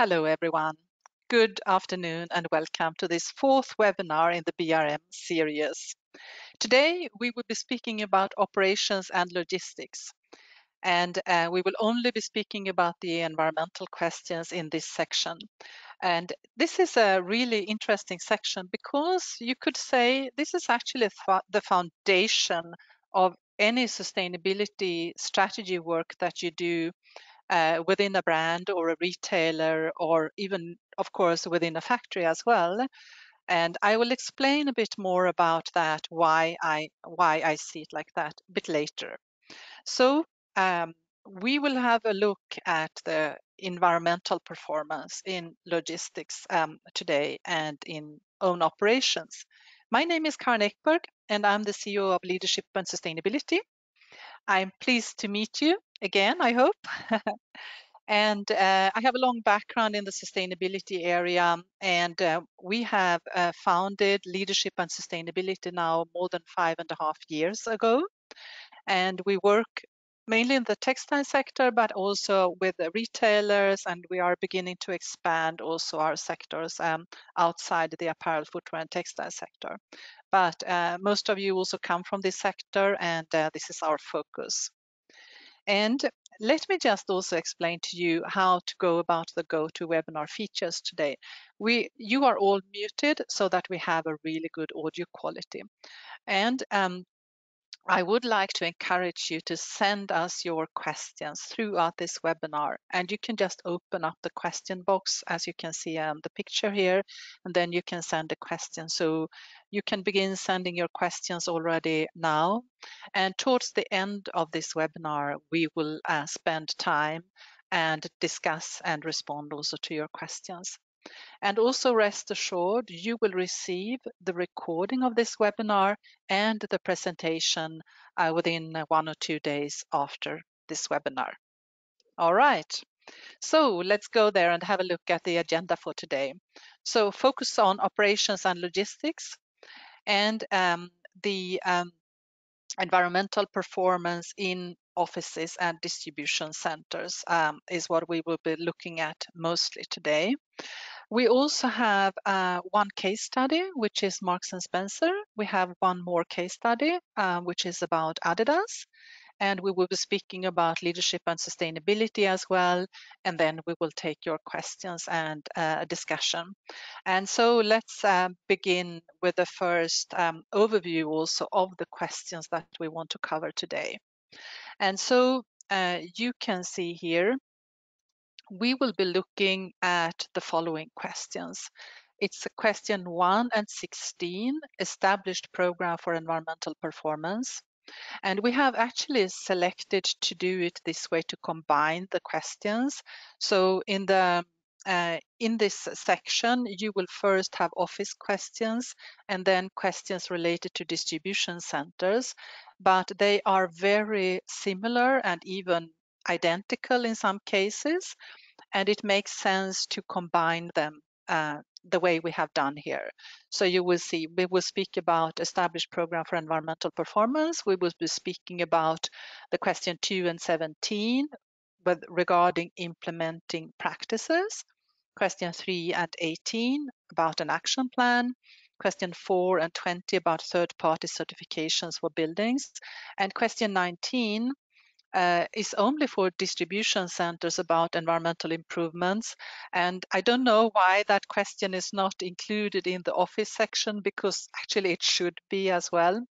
Hello everyone. Good afternoon and welcome to this fourth webinar in the BRM series. Today we will be speaking about operations and logistics, and we will only be speaking about the environmental questions in this section. And this is a really interesting section because you could say this is actually the foundation of any sustainability strategy work that you do within a brand or a retailer, or even, of course, within a factory as well. And I will explain a bit more about that, why I see it like that a bit later. So we will have a look at the environmental performance in logistics today and in own operations. My name is Karin Ekberg, and I'm the CEO of Leadership and Sustainability. I'm pleased to meet you again, I hope. And I have a long background in the sustainability area, and we have founded Leadership and Sustainability now more than 5.5 years ago. And we work mainly in the textile sector, but also with the retailers, and we are beginning to expand also our sectors outside the apparel, footwear, and textile sector. But most of you also come from this sector, and this is our focus. And let me just also explain to you how to go about the GoToWebinar features today. You are all muted so that we have a really good audio quality. And I would like to encourage you to send us your questions throughout this webinar, and you can just open up the question box as you can see on the picture here, and then you can send a question. So you can begin sending your questions already now, and towards the end of this webinar we will spend time and discuss and respond also to your questions. And also rest assured, you will receive the recording of this webinar and the presentation within 1 or 2 days after this webinar. All right, so let's go there and have a look at the agenda for today. So focus on operations and logistics, and the environmental performance in offices and distribution centers is what we will be looking at mostly today. We also have one case study, which is Marks and Spencer. We have one more case study, which is about Adidas. And we will be speaking about leadership and sustainability as well. And then we will take your questions and a discussion. And so let's begin with the first overview also of the questions that we want to cover today. And so you can see here, we will be looking at the following questions. It's question 1 and 16, established program for environmental performance. And we have actually selected to do it this way to combine the questions. So in this section, you will first have office questions and then questions related to distribution centers, but they are very similar and even identical in some cases, and it makes sense to combine them the way we have done here. So you will see, we will speak about established program for environmental performance. We will be speaking about the question 2 and 17 regarding implementing practices. Question 3 and 18 about an action plan. Question 4 and 20 about third-party certifications for buildings. And question 19 is only for distribution centers about environmental improvements. And I don't know why that question is not included in the office section, because actually it should be as well.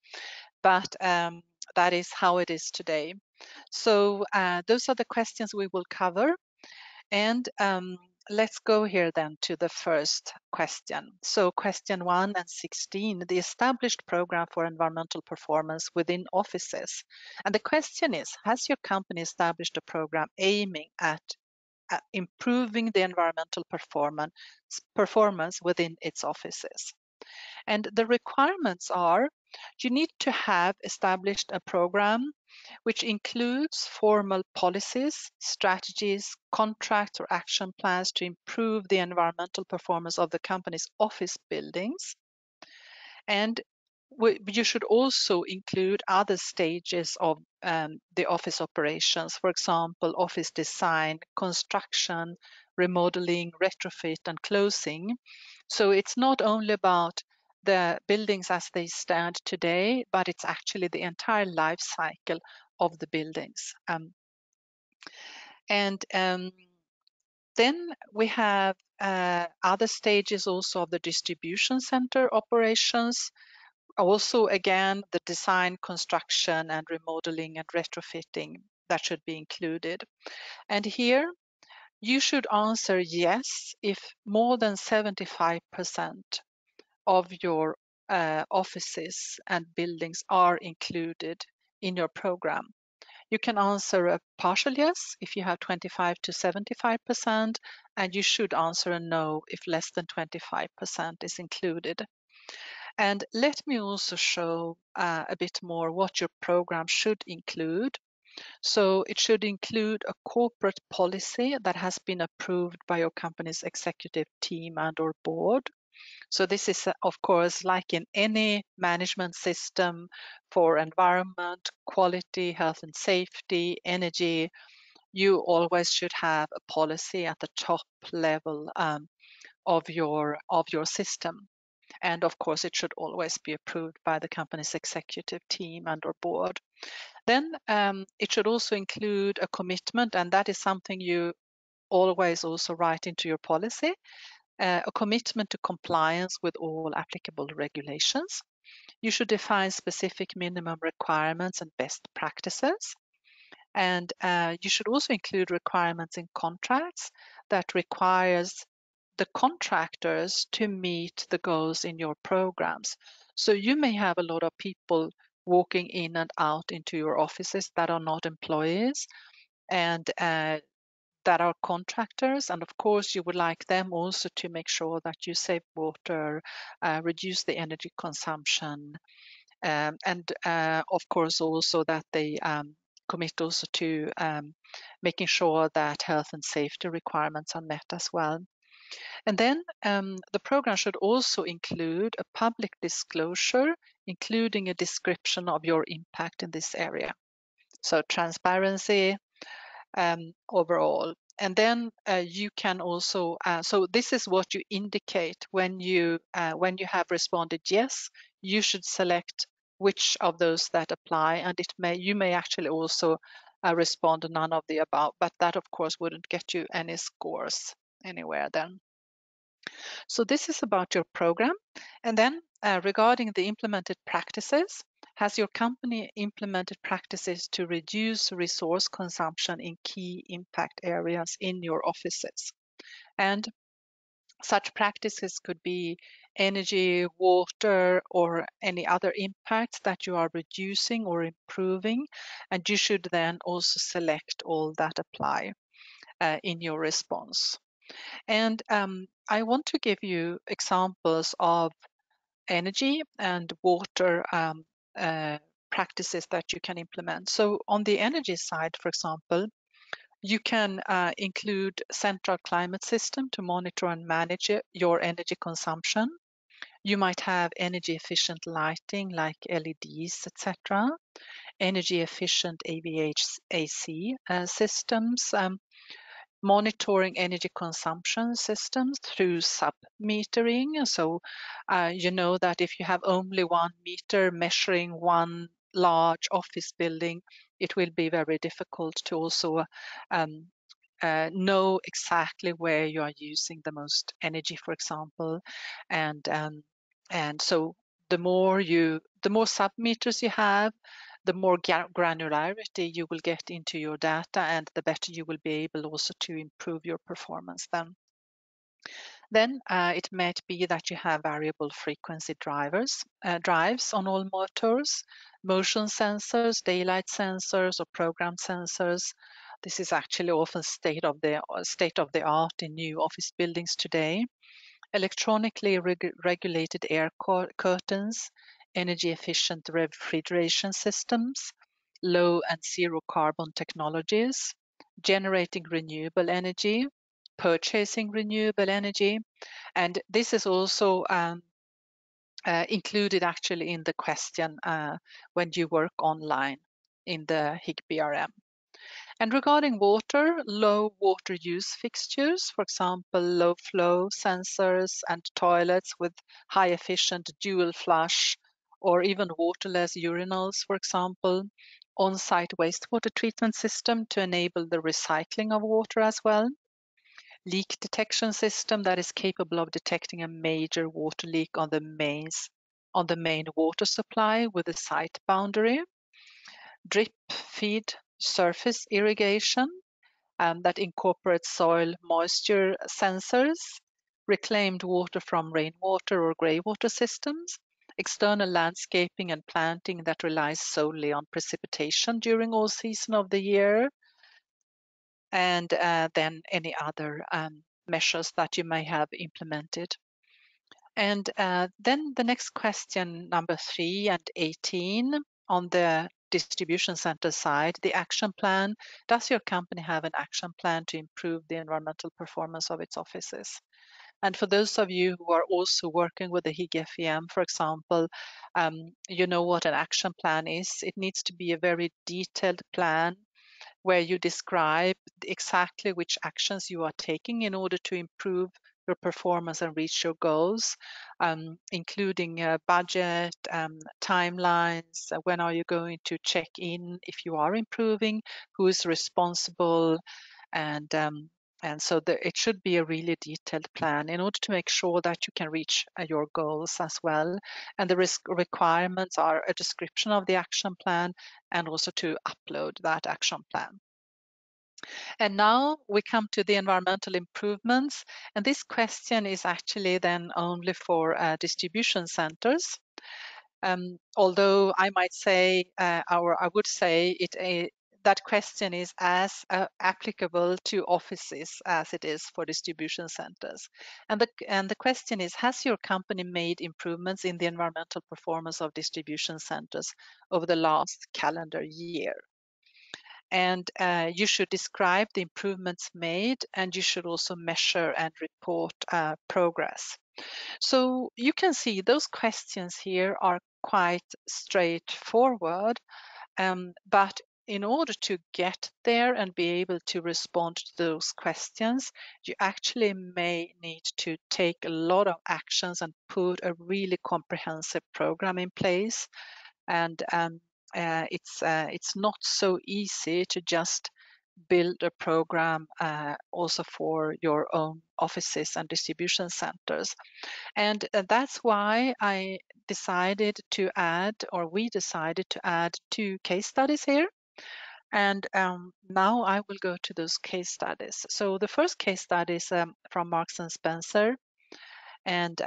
But that is how it is today. So those are the questions we will cover. And let's go here then to the first question. So question 1 and 16, the established program for environmental performance within offices. And the question is, has your company established a program aiming at improving the environmental performance within its offices? And the requirements are, you need to have established a program which includes formal policies, strategies, contracts, or action plans to improve the environmental performance of the company's office buildings. And you should also include other stages of the office operations, for example, office design, construction, remodeling, retrofit, and closing. So it's not only about the buildings as they stand today, but it's actually the entire life cycle of the buildings. Then we have other stages also of the distribution center operations. Also, again, the design, construction, and remodeling and retrofitting that should be included. And here you should answer yes if more than 75% of your offices and buildings are included in your program. You can answer a partial yes if you have 25 to 75%, and you should answer a no if less than 25% is included. And let me also show a bit more what your program should include. So it should include a corporate policy that has been approved by your company's executive team and or board. So this is, of course, like in any management system for environment, quality, health and safety, energy, you always should have a policy at the top level of your system. And of course, it should always be approved by the company's executive team and or board. Then it should also include a commitment, and that is something you always also write into your policy, a commitment to compliance with all applicable regulations. You should define specific minimum requirements and best practices. And you should also include requirements in contracts that requires the contractors to meet the goals in your programs. So you may have a lot of people walking in and out into your offices that are not employees and that are contractors. And of course, you would like them also to make sure that you save water, reduce the energy consumption, and of course also that they commit also to making sure that health and safety requirements are met as well. And then the program should also include a public disclosure, including a description of your impact in this area. So transparency overall. And then you can also, so this is what you indicate when you have responded yes, you should select which of those that apply, and you may actually also respond none of the above, but that of course wouldn't get you any scores anywhere then. So this is about your program. And then regarding the implemented practices, has your company implemented practices to reduce resource consumption in key impact areas in your offices? And such practices could be energy, water, or any other impacts that you are reducing or improving. And you should then also select all that apply in your response. And I want to give you examples of energy and water practices that you can implement. So on the energy side, for example, you can include central climate system to monitor and manage your energy consumption. You might have energy efficient lighting like LEDs, etc. Energy efficient HVAC systems, monitoring energy consumption systems through sub-metering. So you know that if you have only 1 meter measuring one large office building, it will be very difficult to also know exactly where you are using the most energy, for example. And so the more sub-meters you have, the more granularity you will get into your data, and the better you will be able also to improve your performance then. Then it might be that you have variable frequency drives on all motors, motion sensors, daylight sensors, or program sensors. This is actually often state of the art in new office buildings today. Electronically regulated air curtains, energy efficient refrigeration systems, low and zero carbon technologies, generating renewable energy, purchasing renewable energy. And this is also included actually in the question when you work online in the Higg BRM. And regarding water, low water use fixtures, for example, low flow sensors and toilets with high efficient dual flush, or even waterless urinals, for example, on-site wastewater treatment system to enable the recycling of water as well, leak detection system that is capable of detecting a major water leak on the main water supply with a site boundary, drip feed surface irrigation that incorporates soil moisture sensors, reclaimed water from rainwater or greywater systems, external landscaping and planting that relies solely on precipitation during all season of the year, and then any other measures that you may have implemented. And then the next question, number 3 and 18, on the distribution center side, the action plan. Does your company have an action plan to improve the environmental performance of its offices? And for those of you who are also working with the Higg FEM, for example, you know what an action plan is. It needs to be a very detailed plan where you describe exactly which actions you are taking in order to improve your performance and reach your goals, including budget, timelines, when are you going to check in if you are improving, who is responsible, and so it should be a really detailed plan in order to make sure that you can reach your goals as well. And the requirements are a description of the action plan and also to upload that action plan. And now we come to the environmental improvements. And this question is actually then only for distribution centers. Although I might say, I would say that question is as applicable to offices as it is for distribution centers. And the question is, has your company made improvements in the environmental performance of distribution centers over the last calendar year? And you should describe the improvements made, and you should also measure and report progress. So you can see those questions here are quite straightforward, but in order to get there and be able to respond to those questions, you actually may need to take a lot of actions and put a really comprehensive program in place. And it's not so easy to just build a program also for your own offices and distribution centers. And that's why we decided to add 2 case studies here. And now I will go to those case studies. So the first case study is from Marks and Spencer, and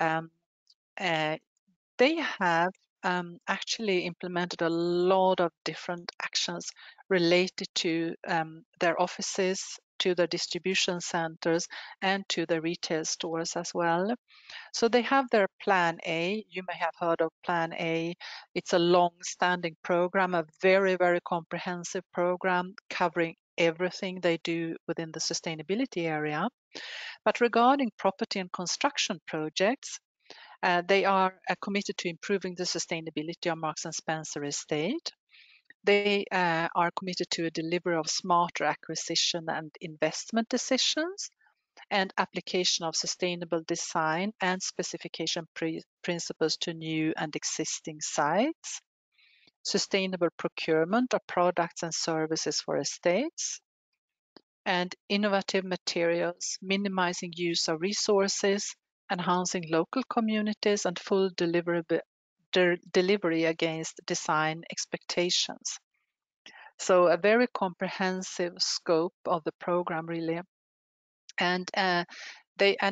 they have actually implemented a lot of different actions related to their offices, to the distribution centers, and to the retail stores as well. So they have their Plan A. You may have heard of Plan A. It's a long-standing program, a very, very comprehensive program covering everything they do within the sustainability area. But regarding property and construction projects, they are committed to improving the sustainability of Marks and Spencer estate. They are committed to a delivery of smarter acquisition and investment decisions, and application of sustainable design and specification principles to new and existing sites, sustainable procurement of products and services for estates, and innovative materials, minimizing use of resources, enhancing local communities, and full delivery against design expectations. So a very comprehensive scope of the program, really. And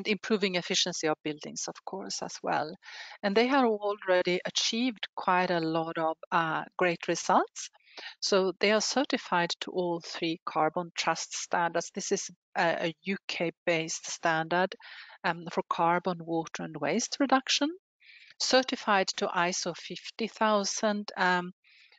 improving efficiency of buildings, of course, as well. And they have already achieved quite a lot of great results. So they are certified to all 3 Carbon Trust standards. This is a UK-based standard for carbon, water, and waste reduction. Certified to ISO 50000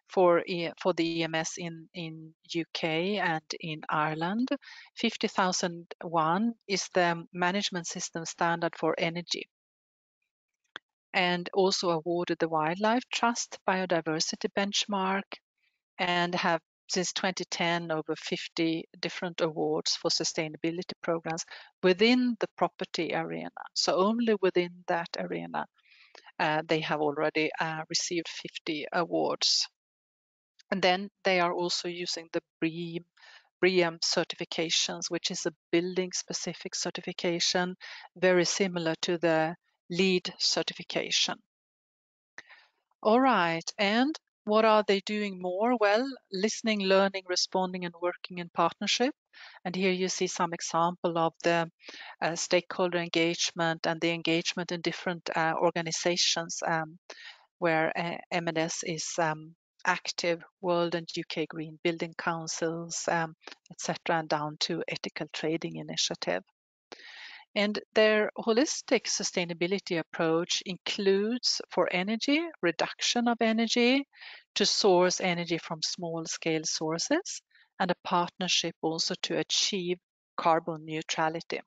for the EMS in UK and in Ireland. 50001 is the management system standard for energy, and also awarded the Wildlife Trust Biodiversity Benchmark, and have since 2010 over 50 different awards for sustainability programs within the property arena. So only within that arena, they have already received 50 awards. And then they are also using the BREEAM certifications, which is a building-specific certification, very similar to the LEED certification. All right, and what are they doing more? Well, listening, learning, responding, and working in partnership. And here you see some example of the stakeholder engagement and the engagement in different organizations where M&S is active, World and UK Green Building Councils, etc., and down to Ethical Trading Initiative. And their holistic sustainability approach includes for energy, reduction of energy, to source energy from small scale sources, and a partnership also to achieve carbon neutrality.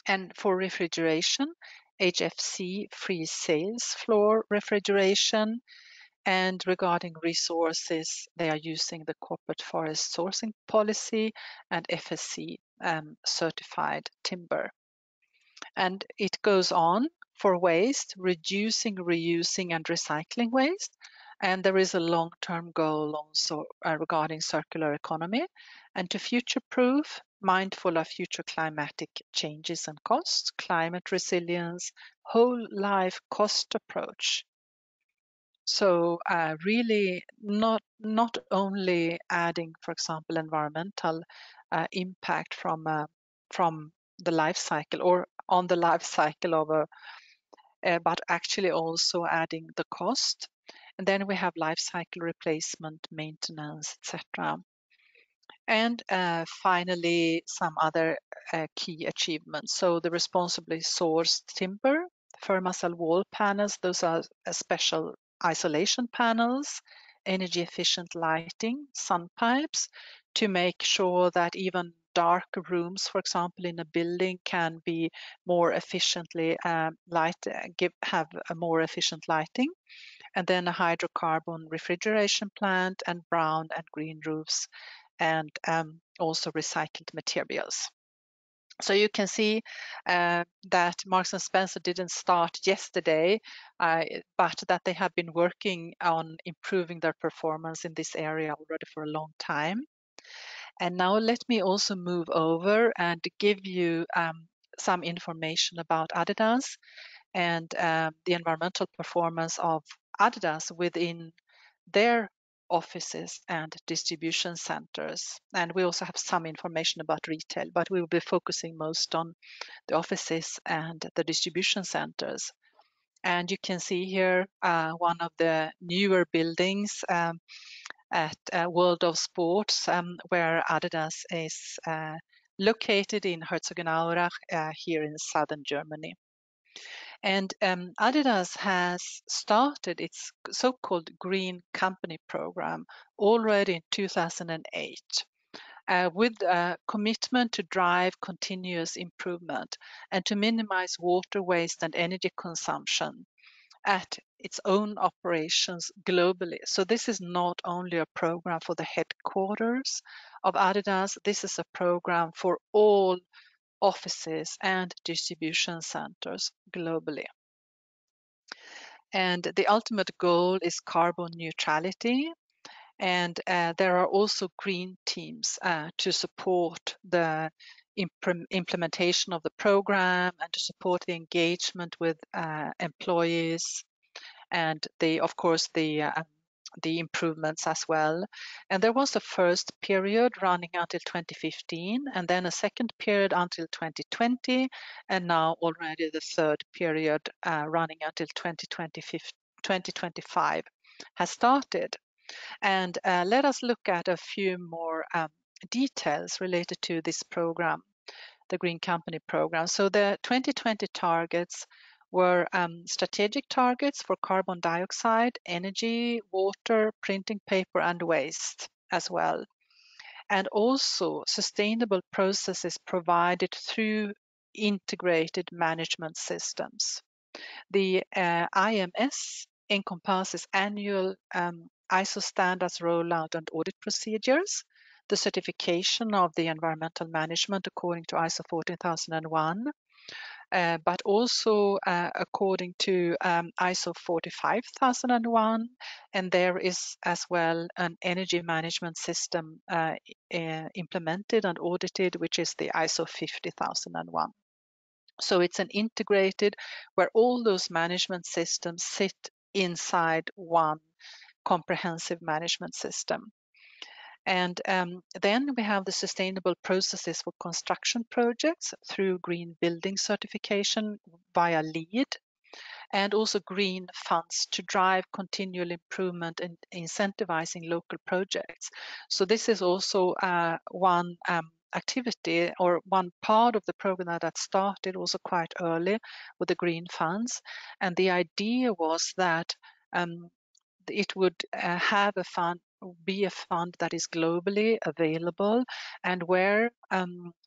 And for refrigeration, HFC free sales floor refrigeration. And regarding resources, they are using the corporate forest sourcing policy and FSC certified timber. And it goes on for waste, reducing, reusing, and recycling waste. And there is a long-term goal also regarding circular economy and to future-proof, mindful of future climatic changes and costs, climate resilience, whole life cost approach. So really not only adding, for example, environmental impact from the life cycle or on the life cycle of but actually also adding the cost. And then we have life cycle replacement, maintenance, etc. And finally, some other key achievements. So the responsibly sourced timber, Fermacell wall panels, those are special isolation panels, energy efficient lighting, sun pipes, to make sure that even dark rooms, for example, in a building can be more efficiently have a more efficient lighting. And then a hydrocarbon refrigeration plant and brown and green roofs and also recycled materials. So you can see that Marks and Spencer didn't start yesterday, but that they have been working on improving their performance in this area already for a long time. And now let me also move over and give you some information about Adidas and the environmental performance of Adidas within their offices and distribution centers. And we also have some information about retail, but we will be focusing most on the offices and the distribution centers. And you can see here one of the newer buildings at World of Sports, where Adidas is located in Herzogenaurach here in southern Germany. And Adidas has started its so-called Green Company program already in 2008 with a commitment to drive continuous improvement and to minimize water waste and energy consumption at its own operations globally. So this is not only a program for the headquarters of Adidas, this is a program for all offices and distribution centers globally. And the ultimate goal is carbon neutrality. And there are also green teams to support the implementation of the program and to support the engagement with employees and of course the improvements as well. And there was a first period running until 2015 and then a second period until 2020 and now already the third period running until 2025 has started. And let us look at a few more details related to this program, the Green Company program. So the 2020 targets were strategic targets for carbon dioxide, energy, water, printing paper, and waste as well. And also sustainable processes provided through integrated management systems. The IMS encompasses annual ISO standards rollout and audit procedures, the certification of the environmental management according to ISO 14001, but also according to ISO 45001, and there is as well an energy management system implemented and audited, which is the ISO 50001. So it's an integrated where all those management systems sit inside one comprehensive management system. And then we have the sustainable processes for construction projects through green building certification via LEED, and also green funds to drive continual improvement and incentivizing local projects. So this is also one activity or one part of the program that started also quite early with the green funds. And the idea was that it would have a fund, be a fund that is globally available, and where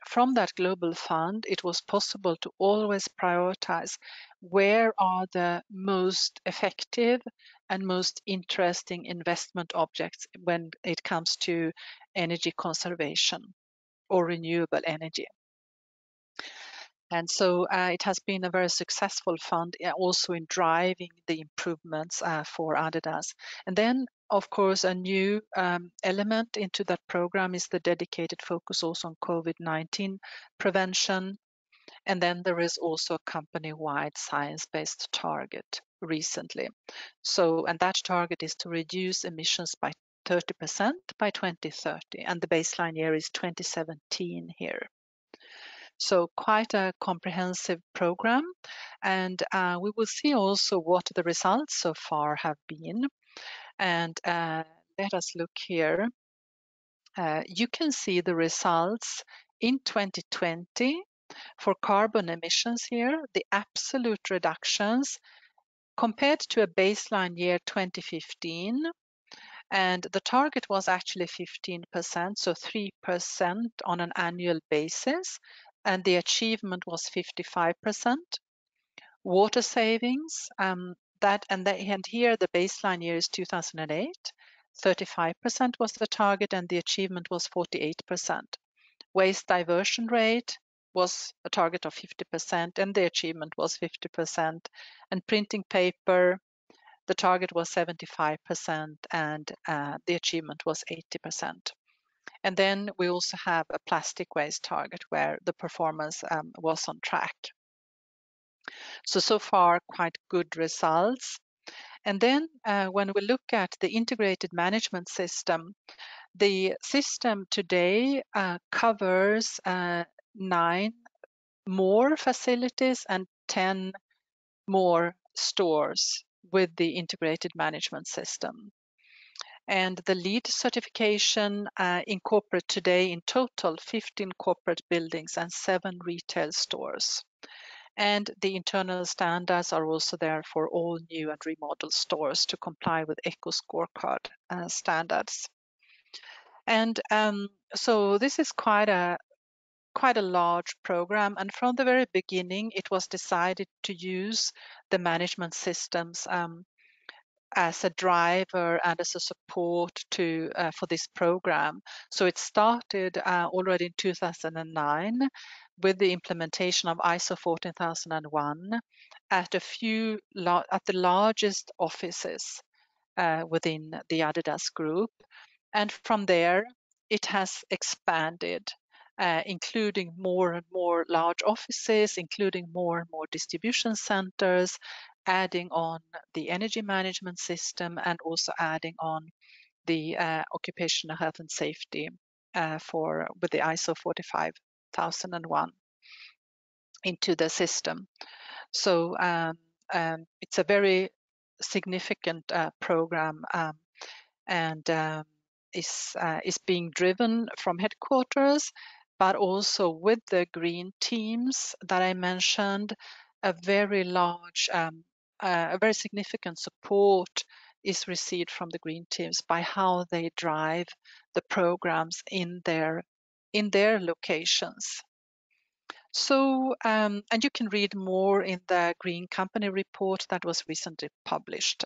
from that global fund it was possible to always prioritize where are the most effective and most interesting investment objects when it comes to energy conservation or renewable energy. And so it has been a very successful fund also in driving the improvements for Adidas. And then, of course, a new element into that program is the dedicated focus also on COVID-19 prevention. And then there is also a company-wide science-based target recently. So, and that target is to reduce emissions by 30% by 2030. And the baseline year is 2017 here. So quite a comprehensive program, and we will see also what the results so far have been. And let us look here. You can see the results in 2020 for carbon emissions here, the absolute reductions compared to a baseline year 2015. And the target was actually 15%, so 3% on an annual basis, and the achievement was 55%. Water savings, and here the baseline year is 2008. 35% was the target, and the achievement was 48%. Waste diversion rate was a target of 50%, and the achievement was 50%. And printing paper, the target was 75%, and the achievement was 80%. And then we also have a plastic waste target where the performance was on track. So far, quite good results. And then when we look at the integrated management system, the system today covers 9 more facilities and 10 more stores with the integrated management system. And the LEED certification incorporates today in total 15 corporate buildings and 7 retail stores. And the internal standards are also there for all new and remodeled stores to comply with Eco Scorecard standards. And so this is quite a large program. And from the very beginning, it was decided to use the management systems as a driver and as a support for this program. So it started already in 2009 with the implementation of ISO 14001 at the largest offices within the Adidas group, and from there it has expanded. Including more and more large offices, including more and more distribution centers, adding on the energy management system, and also adding on the occupational health and safety with the ISO 45001 into the system. So it's a very significant program and is being driven from headquarters, but also with the green teams that I mentioned. A very large, a very significant support is received from the green teams by how they drive the programs in their locations. So, and you can read more in the Green Company report that was recently published.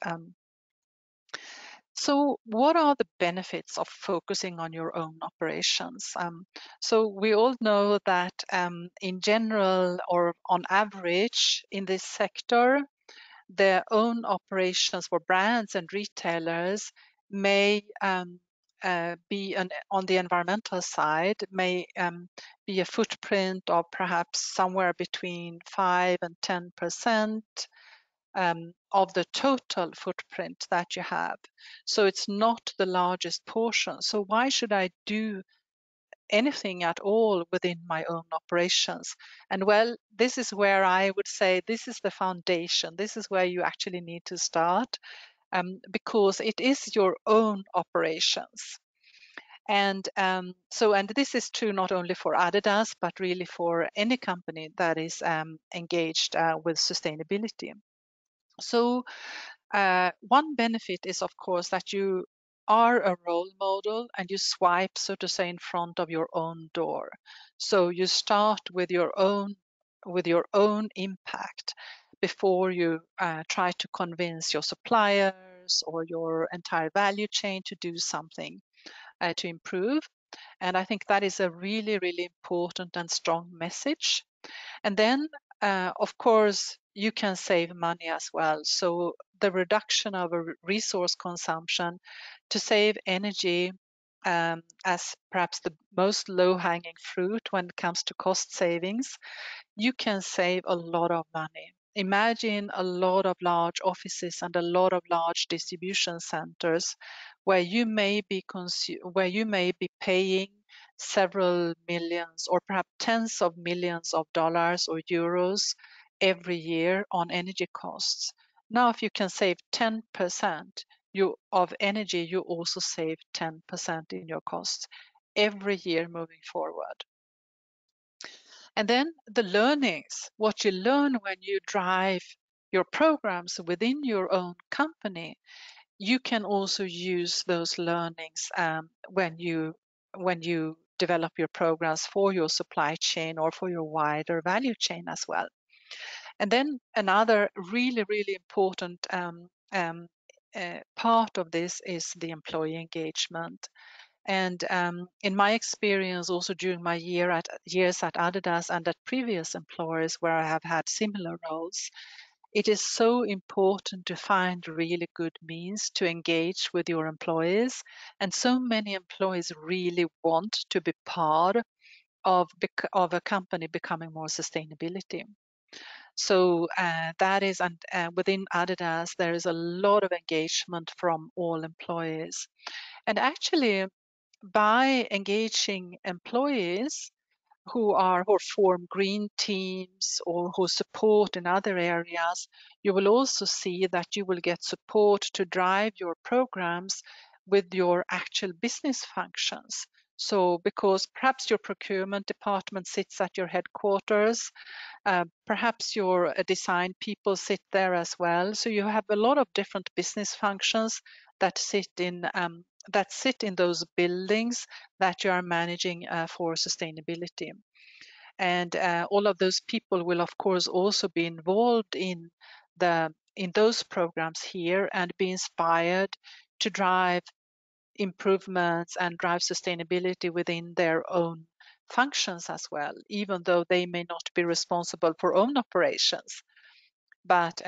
So, what are the benefits of focusing on your own operations? So, we all know that in general or on average in this sector, their own operations for brands and retailers may be on the environmental side, may be a footprint of perhaps somewhere between 5 and 10% of the total footprint that you have. So it's not the largest portion. So why should I do anything at all within my own operations? And well, this is where I would say this is the foundation. This is where you actually need to start because it is your own operations. And and this is true not only for Adidas, but really for any company that is engaged with sustainability. So one benefit is, of course, that you are a role model and you swipe, so to say, in front of your own door. So you start with your own impact before you try to convince your suppliers or your entire value chain to do something to improve. And I think that is a really, really important and strong message. And then, of course, you can save money as well. So the reduction of a resource consumption to save energy as perhaps the most low-hanging fruit when it comes to cost savings, you can save a lot of money. Imagine a lot of large offices and a lot of large distribution centers where you may be paying several millions or perhaps tens of millions of dollars or euros every year on energy costs. Now, if you can save 10% of energy, you also save 10% in your costs every year moving forward. And then the learnings, what you learn when you drive your programs within your own company, you can also use those learnings when you develop your programs for your supply chain or for your wider value chain as well. And then another really, really important part of this is the employee engagement. And in my experience, also during my years at Adidas and at previous employers where I have had similar roles, it is so important to find really good means to engage with your employees. And so many employees really want to be part of a company becoming more sustainability. So that is, and within Adidas, there is a lot of engagement from all employees. And actually, by engaging employees who form green teams or who support in other areas, you will also see that you will get support to drive your programs with your actual business functions. So, because perhaps your procurement department sits at your headquarters, perhaps your design people sit there as well. So you have a lot of different business functions that sit in those buildings that you are managing for sustainability. And all of those people will, of course, also be involved in those programs here and be inspired to drive improvements and drive sustainability within their own functions as well, even though they may not be responsible for own operations. But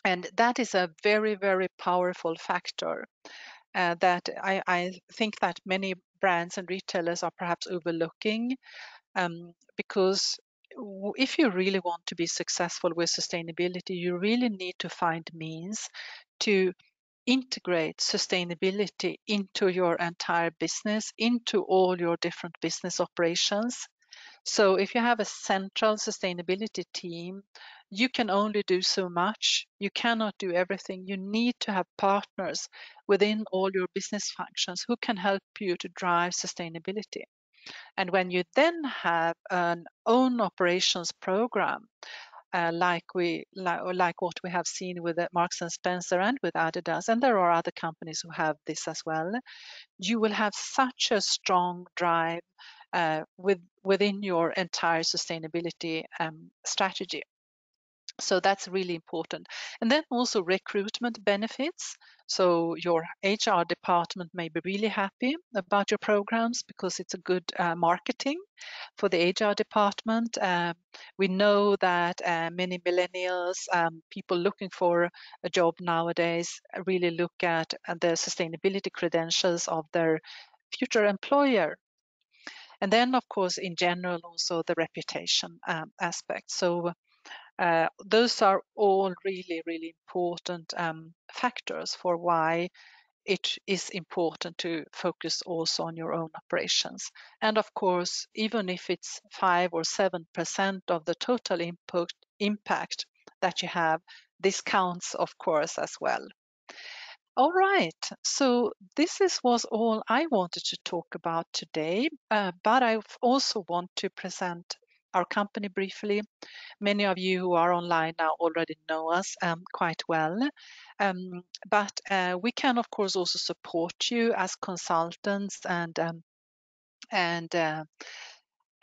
and that is a very, very powerful factor that I think that many brands and retailers are perhaps overlooking because if you really want to be successful with sustainability, you really need to find means to integrate sustainability into your entire business, into all your different business operations. So if you have a central sustainability team, you can only do so much. You cannot do everything. You need to have partners within all your business functions who can help you to drive sustainability. And when you then have an own operations program, like what we have seen with Marks and Spencer and with Adidas, and there are other companies who have this as well, you will have such a strong drive within your entire sustainability strategy. So that's really important. And then also recruitment benefits. So your HR department may be really happy about your programs because it's a good marketing for the HR department. We know that many millennials, people looking for a job nowadays, really look at the sustainability credentials of their future employer. And then, of course, in general, also the reputation aspect. So those are all really, really important factors for why it is important to focus also on your own operations. And of course, even if it's 5 or 7% of the total impact that you have, this counts, of course, as well. All right, so was all I wanted to talk about today, but I also want to present our company briefly. Many of you who are online now already know us quite well, but we can of course also support you as consultants, and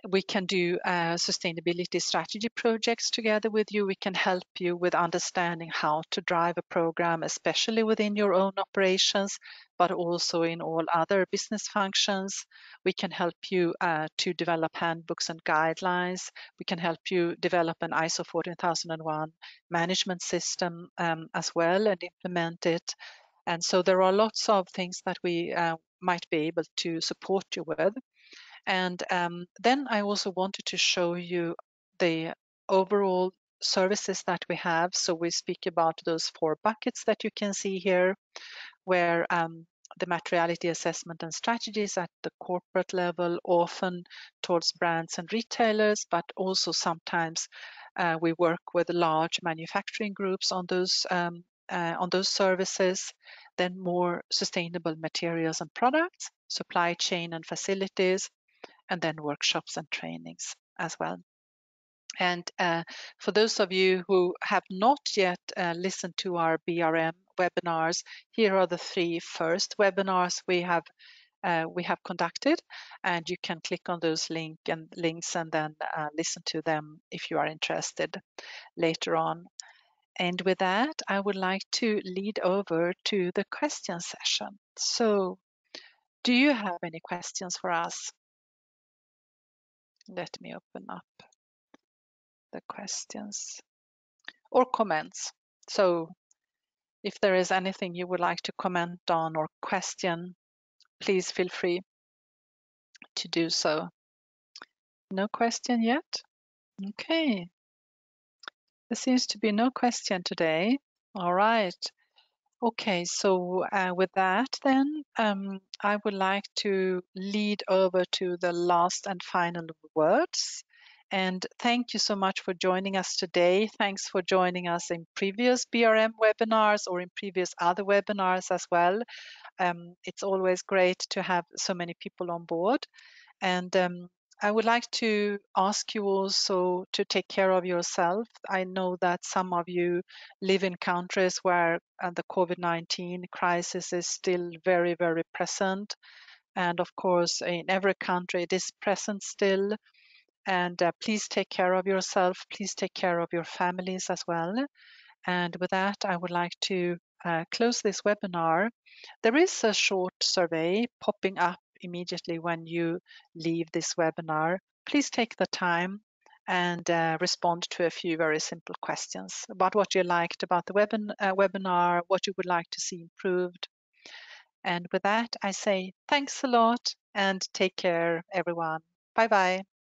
we can do sustainability strategy projects together with you. We can help you with understanding how to drive a program, especially within your own operations, but also in all other business functions. We can help you to develop handbooks and guidelines. We can help you develop an ISO 14001 management system as well and implement it. And so there are lots of things that we might be able to support you with. And then I also wanted to show you the overall services that we have. So we speak about those 4 buckets that you can see here, where the materiality assessment and strategies at the corporate level, often towards brands and retailers, but also sometimes we work with large manufacturing groups on those services. Then more sustainable materials and products, supply chain and facilities, and then workshops and trainings as well. And for those of you who have not yet listened to our BRM webinars, here are the 3 first webinars we have conducted, and you can click on those links and then listen to them if you are interested later on. And with that, I would like to lead over to the question session. So, do you have any questions for us? Let me open up the questions or comments. So if there is anything you would like to comment on or question, please feel free to do so. No question yet? Okay. There seems to be no question today. All right. Okay, so with that, then I would like to lead over to the last and final words. And thank you so much for joining us today. Thanks for joining us in previous BRM webinars or in previous other webinars as well. It's always great to have so many people on board. And I would like to ask you also to take care of yourself. I know that some of you live in countries where the COVID-19 crisis is still very, very present. And of course, in every country, it is present still. And please take care of yourself. Please take care of your families as well. And with that, I would like to close this webinar. There is a short survey popping up immediately when you leave this webinar. Please take the time and respond to a few very simple questions about what you liked about the webinar, what you would like to see improved. And with that, I say thanks a lot and take care, everyone. Bye-bye.